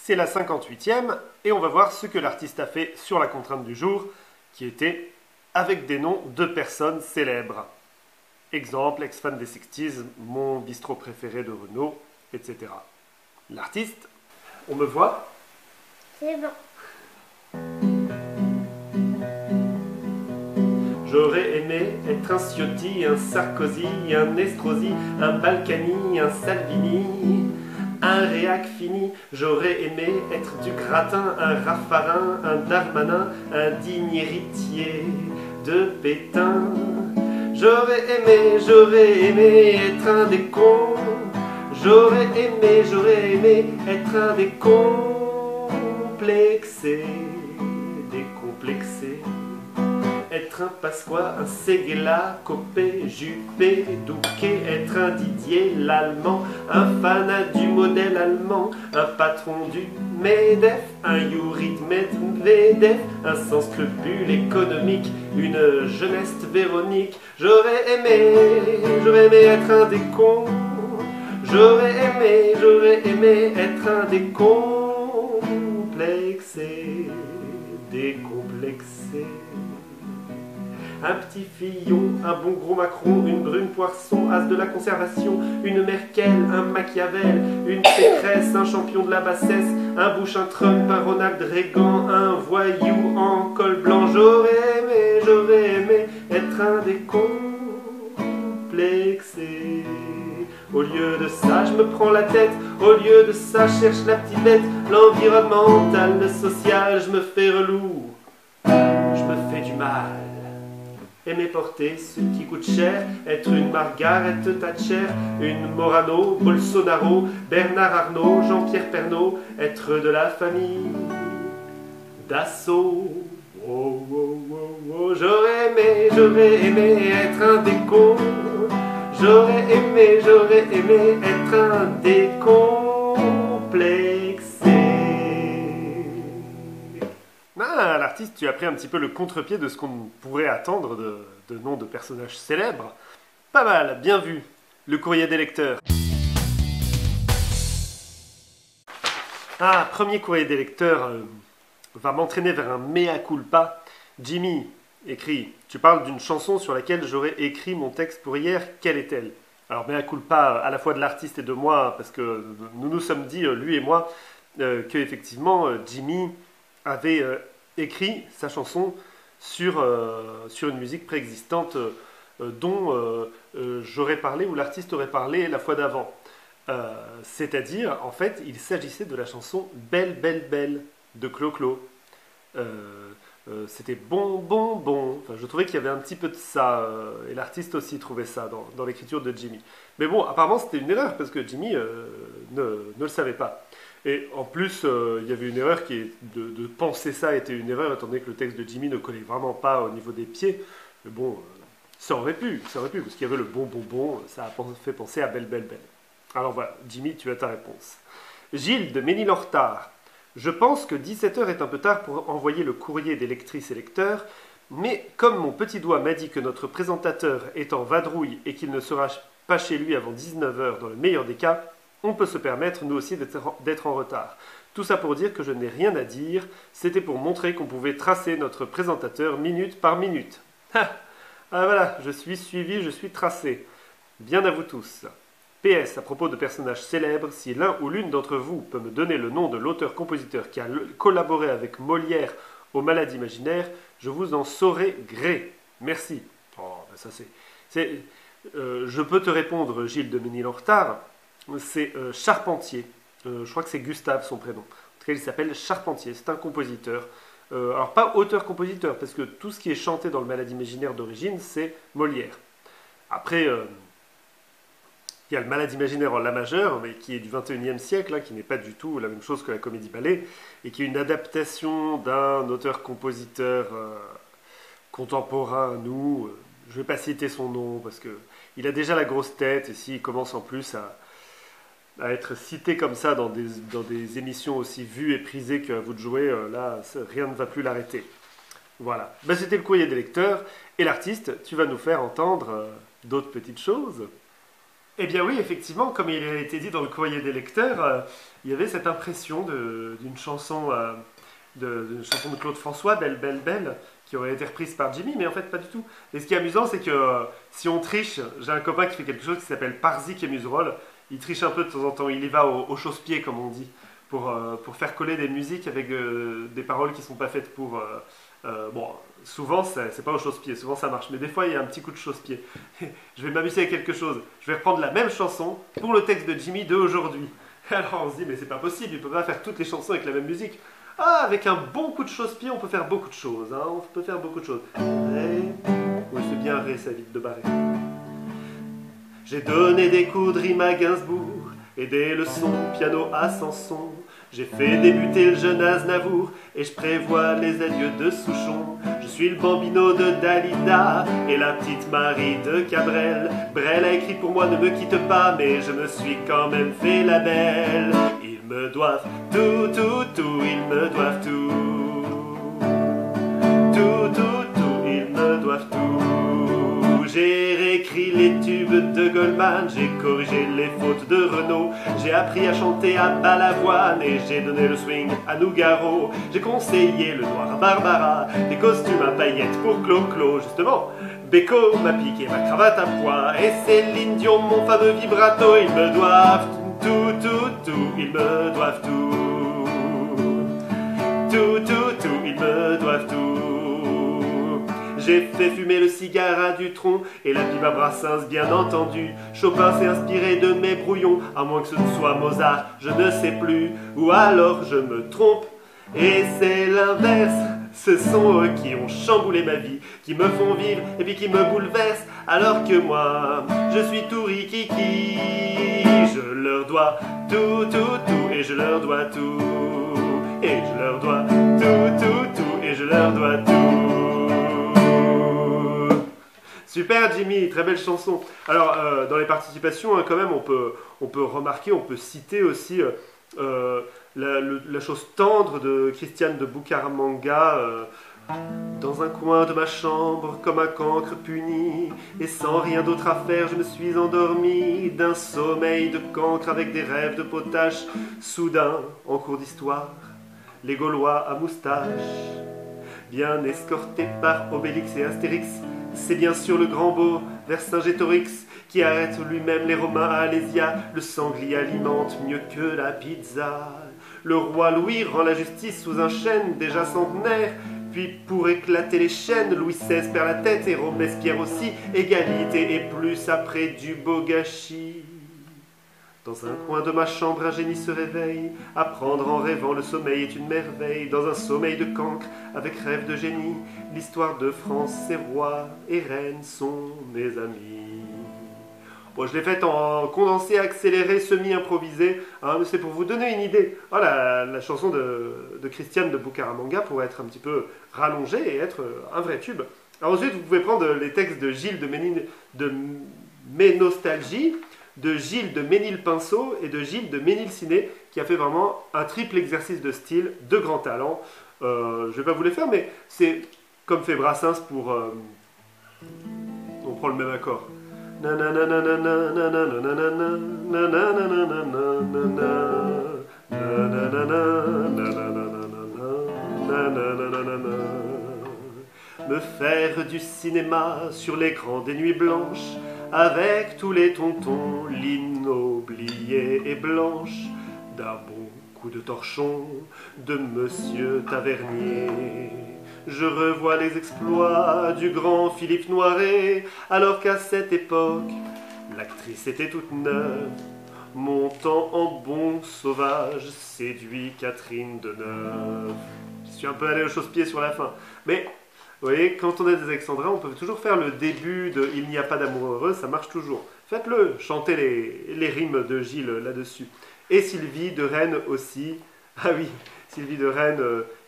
C'est la 58e et on va voir ce que l'artiste a fait sur la contrainte du jour qui était avec des noms de personnes célèbres. Exemple, ex-fan des 60s, mon bistrot préféré de Renault, etc. L'artiste, on me voit? C'est bon. J'aurais aimé être un Ciotti, un Sarkozy, un Estrosi, un Balkany, un Salvini, un Réac fini. J'aurais aimé être du gratin, un Raffarin, un Darmanin, un digne héritier de Pétain. J'aurais aimé être un des cons. J'aurais aimé être un décomplexé, décomplexé. Être un Pasqua, un Séguéla, Copé, Juppé, Douquet, être un Didier, l'Allemand, un fanat du modèle allemand, un patron du MEDEF, un Yuri Medvedev, un sans scrupule économique, une jeunesse Véronique. J'aurais aimé être un des cons. J'aurais aimé être un décomplexé, décomplexé. Un petit Fillon, un bon gros Macron, une brune Poisson, as de la conservation, une Merkel, un Machiavel, une Pécresse, un champion de la bassesse, un Bush, un Trump, un Ronald Reagan, un voyou en col blanc. J'aurais aimé être un décomplexé. Au lieu de ça, je me prends la tête. Au lieu de ça, je cherche la petite bête. L'environnemental, le social, je me fais relou. Je me fais du mal. Aimer porter ce qui coûte cher, être une Margaret Thatcher, une Morano, Bolsonaro, Bernard Arnault, Jean-Pierre Pernaut, être de la famille Dassault. Oh, oh, oh, oh. J'aurais aimé être un déco. J'aurais aimé être un décomplexé. Ah, l'artiste, tu as pris un petit peu le contre-pied de ce qu'on pourrait attendre de noms de personnages célèbres. Pas mal, bien vu. Le courrier des lecteurs. Ah, premier courrier des lecteurs va m'entraîner vers un mea culpa. Jimmy écrit, tu parles d'une chanson sur laquelle j'aurais écrit mon texte pour hier, quelle est-elle? Alors mea culpa à la fois de l'artiste et de moi, parce que nous nous sommes dit, lui et moi, que effectivement Jimmy avait écrit sa chanson sur une musique préexistante dont j'aurais parlé ou l'artiste aurait parlé la fois d'avant. C'est-à-dire, en fait, il s'agissait de la chanson Belle, belle, belle de Clo-Clo. C'était bon, bon, bon. Enfin, je trouvais qu'il y avait un petit peu de ça, et l'artiste aussi trouvait ça dans l'écriture de Jimmy. Mais bon, apparemment, c'était une erreur, parce que Jimmy ne le savait pas. Et en plus, il y avait une erreur de penser ça était une erreur, étant donné que le texte de Jimmy ne collait vraiment pas au niveau des pieds. Mais bon, ça aurait pu, parce qu'il y avait le bon, bon, bon, ça a fait penser à Belle, belle, belle. Alors voilà, Jimmy, tu as ta réponse. Gilles de Ménilhortard. Je pense que 17h est un peu tard pour envoyer le courrier des lectrices et lecteurs, mais comme mon petit doigt m'a dit que notre présentateur est en vadrouille et qu'il ne sera pas chez lui avant 19h dans le meilleur des cas, on peut se permettre, nous aussi, d'être en retard. Tout ça pour dire que je n'ai rien à dire, c'était pour montrer qu'on pouvait tracer notre présentateur minute par minute. Ah voilà, je suis suivi, je suis tracé. Bien à vous tous. PS, à propos de personnages célèbres, si l'un ou l'une d'entre vous peut me donner le nom de l'auteur-compositeur qui a collaboré avec Molière aux Malades imaginaires, je vous en saurai gré. Merci. Oh, ben ça je peux te répondre, Gilles de Ménilhortard, c'est Charpentier. Je crois que c'est Gustave son prénom. En tout cas, il s'appelle Charpentier. C'est un compositeur. Alors, pas auteur-compositeur, parce que tout ce qui est chanté dans le Malade imaginaire d'origine, c'est Molière. Après, il y a le Malade imaginaire en La majeure, mais qui est du 21e siècle, hein, qui n'est pas du tout la même chose que la comédie-ballet, et qui est une adaptation d'un auteur-compositeur contemporain à nous. Je ne vais pas citer son nom, parce qu'il a déjà la grosse tête, et s'il commence en plus à être cité comme ça dans des émissions aussi vues et prisées qu'à vous de jouer, là, rien ne va plus l'arrêter. Voilà. Ben, c'était le courrier des lecteurs. Et l'artiste, tu vas nous faire entendre d'autres petites choses. Eh bien oui, effectivement, comme il a été dit dans le courrier des lecteurs, il y avait cette impression d'une chanson, d'une chanson de Claude François, Belle, Belle, Belle, qui aurait été reprise par Jimmy, mais en fait pas du tout. Et ce qui est amusant, c'est que si on triche, j'ai un copain qui fait quelque chose qui s'appelle Parzik et Museroll, il triche un peu de temps en temps, il y va au chausse-pied, comme on dit, pour faire coller des musiques avec des paroles qui sont pas faites pour... bon, souvent c'est pas au chausse-pied, souvent ça marche, mais des fois il y a un petit coup de chausse-pied. Je vais m'amuser avec quelque chose. Je vais reprendre la même chanson pour le texte de Jimmy de aujourd'hui. Alors on se dit, mais c'est pas possible, il peut pas faire toutes les chansons avec la même musique. Ah, avec un bon coup de chausse-pied, on peut faire beaucoup de choses. Hein, on peut faire beaucoup de choses. Ré. Oui, c'est bien Ré, ça vite de barrer. J'ai donné des cours de rime à Gainsbourg et des leçons piano à Sanson. J'ai fait débuter le jeune Aznavour et je prévois les adieux de Souchon. Je suis le bambino de Dalida et la petite Marie de Cabrel. Brel a écrit pour moi ne me quitte pas, mais je me suis quand même fait la belle. Ils me doivent tout, tout, tout, ils me doivent tout. Tout, tout, tout, ils me doivent tout. J'ai réécrit les tubes de Goldman, j'ai corrigé les fautes de Renaud, j'ai appris à chanter à Balavoine et j'ai donné le swing à Nougaro. J'ai conseillé le noir à Barbara, des costumes à paillettes pour Clo-Clo. Justement, Beko m'a piqué ma cravate à pois et Céline Dion mon fameux vibrato. Ils me doivent tout, tout, tout, ils me doivent tout. Tout, tout, tout, ils me doivent tout. J'ai fait fumer le cigare à Dutronc et la pipe à Brassens, bien entendu. Chopin s'est inspiré de mes brouillons, à moins que ce ne soit Mozart, je ne sais plus. Ou alors je me trompe, et c'est l'inverse. Ce sont eux qui ont chamboulé ma vie, qui me font vivre et puis qui me bouleversent. Alors que moi, je suis tout rikiki. Je leur dois tout, tout, tout, et je leur dois tout. Et je leur dois tout, tout, tout, et je leur dois tout. Super Jimmy, très belle chanson. Alors dans les participations, hein, quand même, on peut remarquer, on peut citer aussi la chose tendre de Christiane de Bucaramanga. Dans un coin de ma chambre, comme un cancre puni, et sans rien d'autre à faire, je me suis endormi d'un sommeil de cancre avec des rêves de potache. Soudain, en cours d'histoire, les Gaulois à moustache, bien escortés par Obélix et Astérix, c'est bien sûr le grand beau Vercingétorix qui arrête lui-même les Romains à Alésia. Le sanglier alimente mieux que la pizza. Le roi Louis rend la justice sous un chêne déjà centenaire. Puis pour éclater les chaînes, Louis XVI perd la tête et Robespierre aussi. Égalité et plus après du beau gâchis. Dans un coin de ma chambre, un génie se réveille. Apprendre en rêvant, le sommeil est une merveille. Dans un sommeil de cancre, avec rêve de génie, l'histoire de France, ses rois et reines sont mes amis. Bon, je l'ai faite en condensé, accéléré, semi-improvisé, hein, mais c'est pour vous donner une idée. Oh, la chanson de Christiane de Bucaramanga pourrait être un petit peu rallongée et être un vrai tube. Alors ensuite, vous pouvez prendre les textes de Gilles de Ménostalgie, de Gilles de Ménil-Pinceau et de Gilles de Ménil-Ciné, qui a fait vraiment un triple exercice de style, de grand talent. Je ne vais pas vous les faire, mais c'est comme fait Brassens pour... on prend le même accord. Me faire du cinéma sur l'écran des nuits blanches, avec tous les tontons, l'inoubliée et blanche, d'un bon coup de torchon de Monsieur Tavernier. Je revois les exploits du grand Philippe Noiret, alors qu'à cette époque, l'actrice était toute neuve. Montant en bon sauvage, séduit Catherine Deneuve. Je suis un peu allé au chausse-pied sur la fin. Mais, vous voyez, quand on est des Alexandrins, on peut toujours faire le début de « Il n'y a pas d'amour heureux », ça marche toujours. Faites-le, chantez les rimes de Gilles là-dessus. Et Sylvie de Rennes aussi. Ah oui, Sylvie de Rennes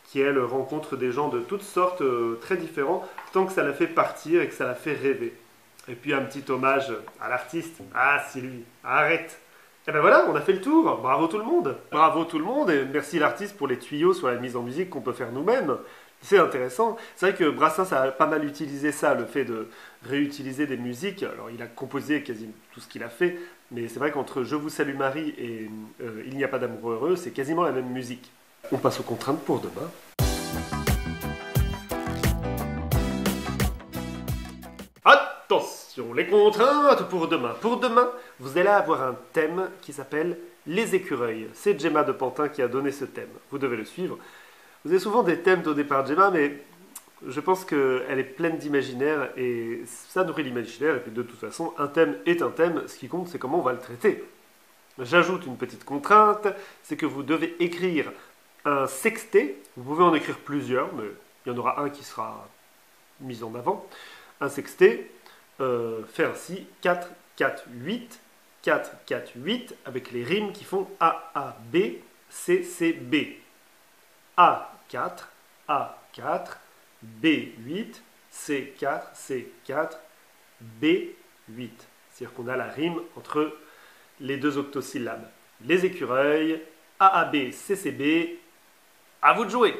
qui, elle, rencontre des gens de toutes sortes, très différents, tant que ça la fait partir et que ça la fait rêver. Et puis un petit hommage à l'artiste. Ah Sylvie, arrête! Et ben voilà, on a fait le tour. Bravo tout le monde. Bravo tout le monde et merci l'artiste pour les tuyaux sur la mise en musique qu'on peut faire nous-mêmes. C'est intéressant. C'est vrai que Brassens a pas mal utilisé ça, le fait de réutiliser des musiques. Alors, il a composé quasi tout ce qu'il a fait, mais c'est vrai qu'entre Je vous salue Marie et Il n'y a pas d'amour heureux, c'est quasiment la même musique. On passe aux contraintes pour demain. Attention, les contraintes pour demain. Pour demain, vous allez avoir un thème qui s'appelle les écureuils. C'est Gemma de Pantin qui a donné ce thème. Vous devez le suivre. Vous avez souvent des thèmes donnés par Gemma, mais je pense qu'elle est pleine d'imaginaire et ça nourrit l'imaginaire. Et puis de toute façon, un thème est un thème. Ce qui compte, c'est comment on va le traiter. J'ajoute une petite contrainte, c'est que vous devez écrire un sextet. Vous pouvez en écrire plusieurs, mais il y en aura un qui sera mis en avant. Un sextet fait ainsi 4, 4, 8, 4, 4, 8, avec les rimes qui font A, A, B, C, C, B. A4, A4, B8, C4, C4, B8. C'est-à-dire qu'on a la rime entre les deux octosyllabes. Les écureuils, AAB, CCB, à vous de jouer!